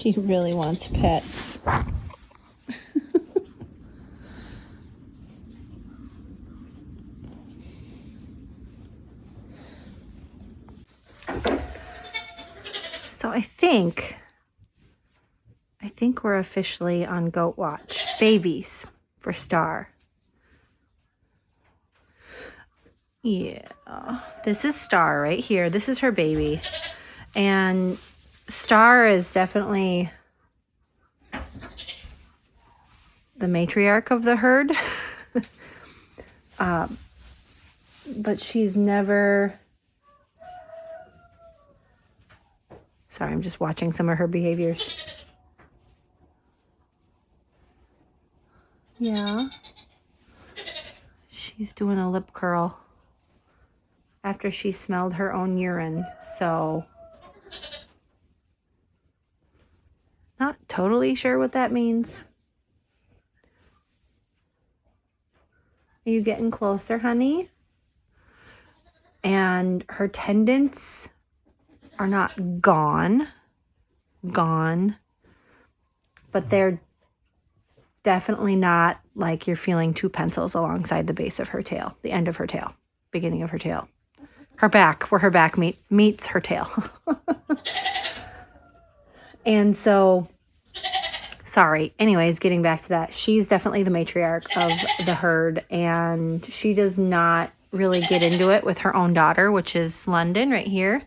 She really wants pets. So I think we're officially on goat watch. Babies for Star. Yeah, this is Star right here. This is her baby. And Star is definitely the matriarch of the herd. But she's never... Sorry, I'm just watching some of her behaviors. Yeah. She's doing a lip curl after she smelled her own urine. So, not totally sure what that means. Are you getting closer, honey? And her tendons are not gone, but they're definitely not like you're feeling two pencils alongside the base of her tail, the end of her tail, beginning of her tail. Her back, where her back meets her tail. And so, sorry, anyways, getting back to that, she's definitely the matriarch of the herd, and she does not really get into it with her own daughter, which is London right here.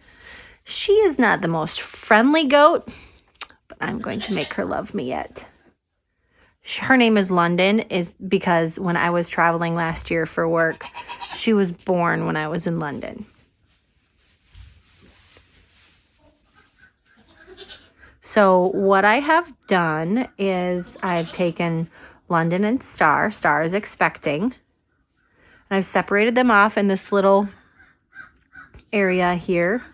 She is not the most friendly goat, but I'm going to make her love me yet. Her name is London is because when I was traveling last year for work, she was born when I was in London. So what I have done is I've taken London and Star. Star is expecting. And I've separated them off in this little area here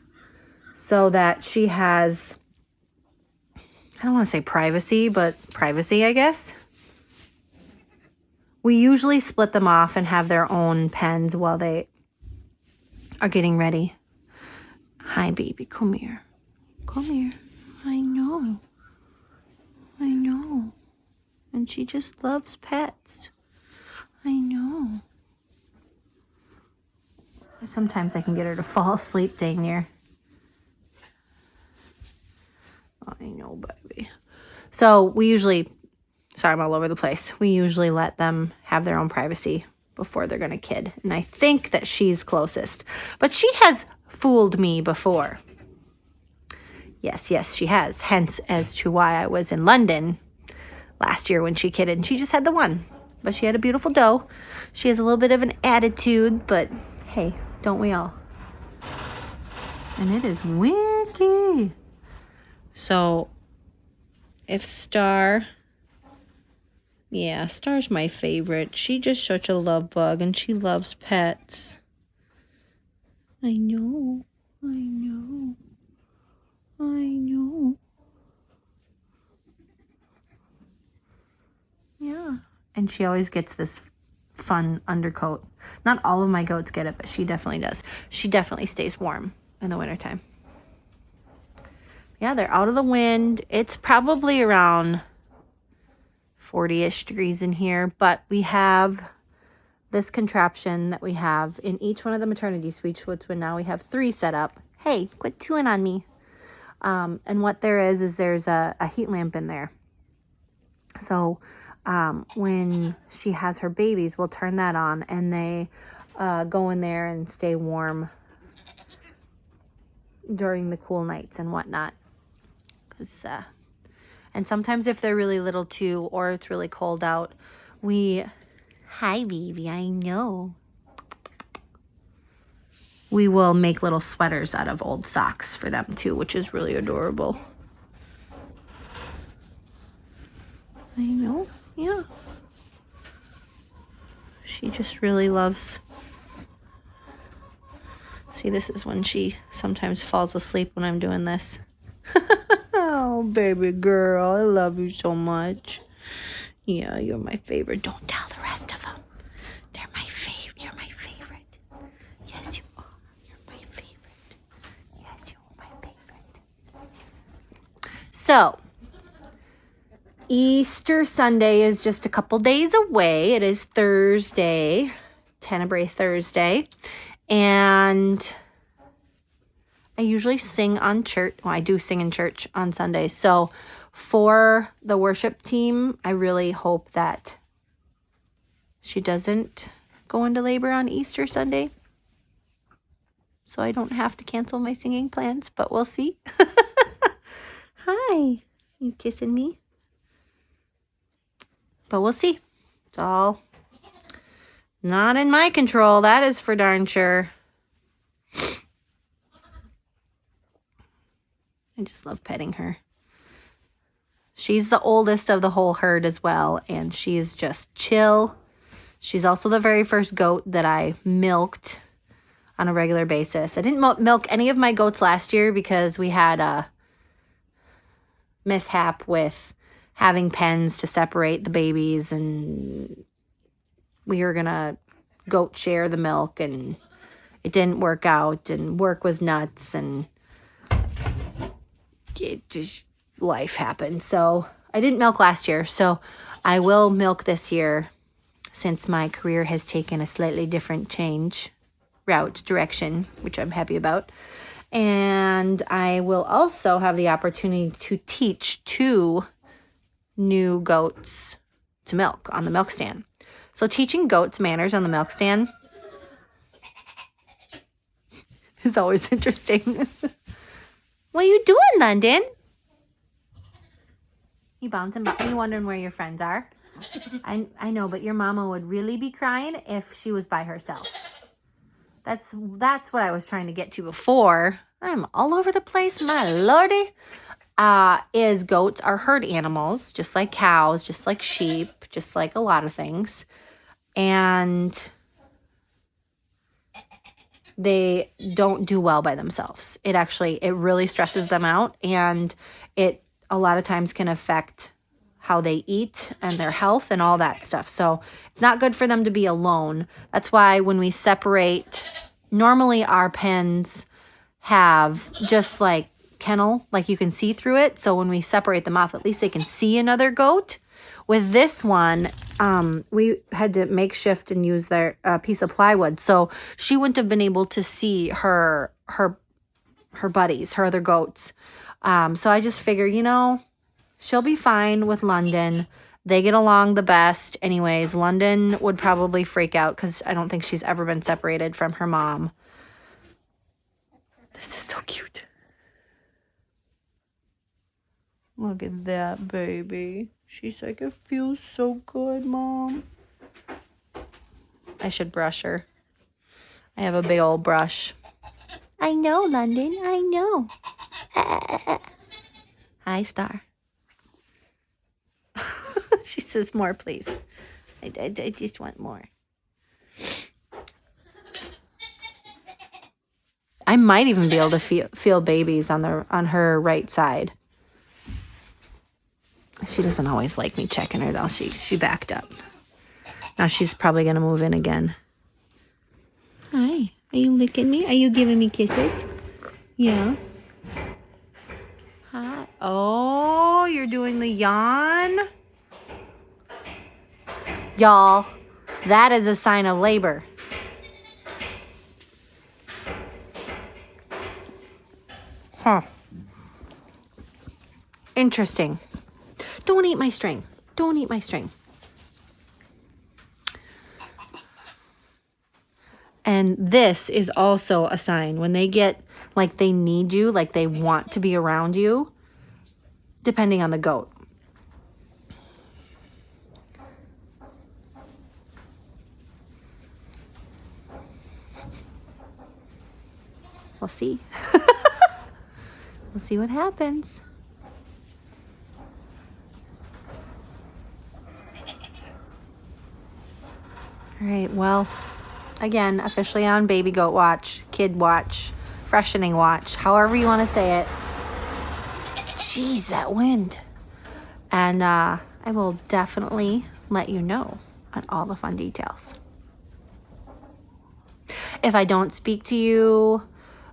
so that she has, I don't want to say privacy, but privacy, I guess. We usually split them off and have their own pens while they are getting ready. Hi, baby. Come here. Come here. I know. I know. And she just loves pets. I know. Sometimes I can get her to fall asleep dang near. I know, baby. So we usually, sorry, I'm all over the place. We usually let them have their own privacy before they're going to kid. And I think that she's closest. But she has fooled me before. Yes, she has. Hence as to why I was in London last year when she kidded. And she just had the one. But she had a beautiful doe. She has a little bit of an attitude, but hey, don't we all? And it is windy. So, if Star... Yeah, Star's my favorite. She's just such a love bug, and she loves pets. I know. I know. I know. Yeah. And she always gets this fun undercoat. Not all of my goats get it, but she definitely does. She definitely stays warm in the wintertime. Yeah, they're out of the wind. It's probably around 40-ish degrees in here, but we have this contraption that we have in each one of the maternity suites, which now we have 3 set up. Hey, quit chewing on me. And what there is there's a heat lamp in there. So when she has her babies, we'll turn that on, and they go in there and stay warm during the cool nights and whatnot. And sometimes if they're really little too, or it's really cold out, hi baby, I know. We will make little sweaters out of old socks for them too, which is really adorable. I know, yeah. She just really loves. See, this is when she sometimes falls asleep when I'm doing this. Oh, baby girl, I love you so much. Yeah, you're my favorite. Don't tell the rest of them. They're my favorite. You're my favorite. Yes, you are. You're my favorite. Yes, you are my favorite. So, Easter Sunday is just a couple days away. It is Thursday, Tenebrae Thursday. And I usually sing on church. Well, I do sing in church on Sundays. So for the worship team, I really hope that she doesn't go into labor on Easter Sunday, so I don't have to cancel my singing plans, but we'll see. Hi, you kissing me? But we'll see. It's all not in my control, that is for darn sure. I just love petting her. She's the oldest of the whole herd as well, and she is just chill. She's also the very first goat that I milked on a regular basis. I didn't milk any of my goats last year because we had a mishap with having pens to separate the babies, and we were gonna goat share the milk, and it didn't work out, and work was nuts, and it just, life happened. So I didn't milk last year, so I will milk this year since my career has taken a slightly different direction, which I'm happy about. And I will also have the opportunity to teach 2 new goats to milk on the milk stand. So teaching goats manners on the milk stand is always interesting. What are you doing, London? You bouncing back? You wondering where your friends are? I know, but your mama would really be crying if she was by herself. That's what I was trying to get to before. I'm all over the place, my lordy. Is goats are herd animals, just like cows, just like sheep, just like a lot of things. And they don't do well by themselves. It really stresses them out, and it a lot of times can affect how they eat and their health and all that stuff. So it's not good for them to be alone. That's why when we separate, normally our pens have just like kennel, like you can see through it. So when we separate them off, at least they can see another goat. With this one, we had to makeshift and use their piece of plywood. So she wouldn't have been able to see her buddies, her other goats. So I just figure, she'll be fine with London. They get along the best. Anyways, London would probably freak out because I don't think she's ever been separated from her mom. This is so cute. Look at that baby. She's like, it feels so good, Mom. I should brush her. I have a big old brush. I know, London. I know. Hi, Star. She says, more, please. I just want more. I might even be able to feel babies on her right side. She doesn't always like me checking her, though. She backed up. Now she's probably going to move in again. Hi. Are you licking me? Are you giving me kisses? Yeah. Hi. Oh, you're doing the yawn? Y'all, that is a sign of labor. Huh. Interesting. Don't eat my string. Don't eat my string. And this is also a sign when they get like they need you, like they want to be around you, depending on the goat. We'll see. We'll see what happens. All right, well, again, officially on baby goat watch, kid watch, freshening watch, however you want to say it. Jeez, that wind. And I will definitely let you know on all the fun details. If I don't speak to you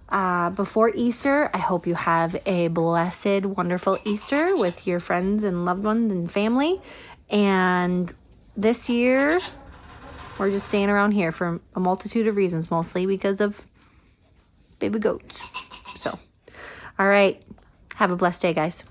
before Easter, I hope you have a blessed, wonderful Easter with your friends and loved ones and family. And this year, we're just staying around here for a multitude of reasons, mostly because of baby goats. So, all right. Have a blessed day, guys.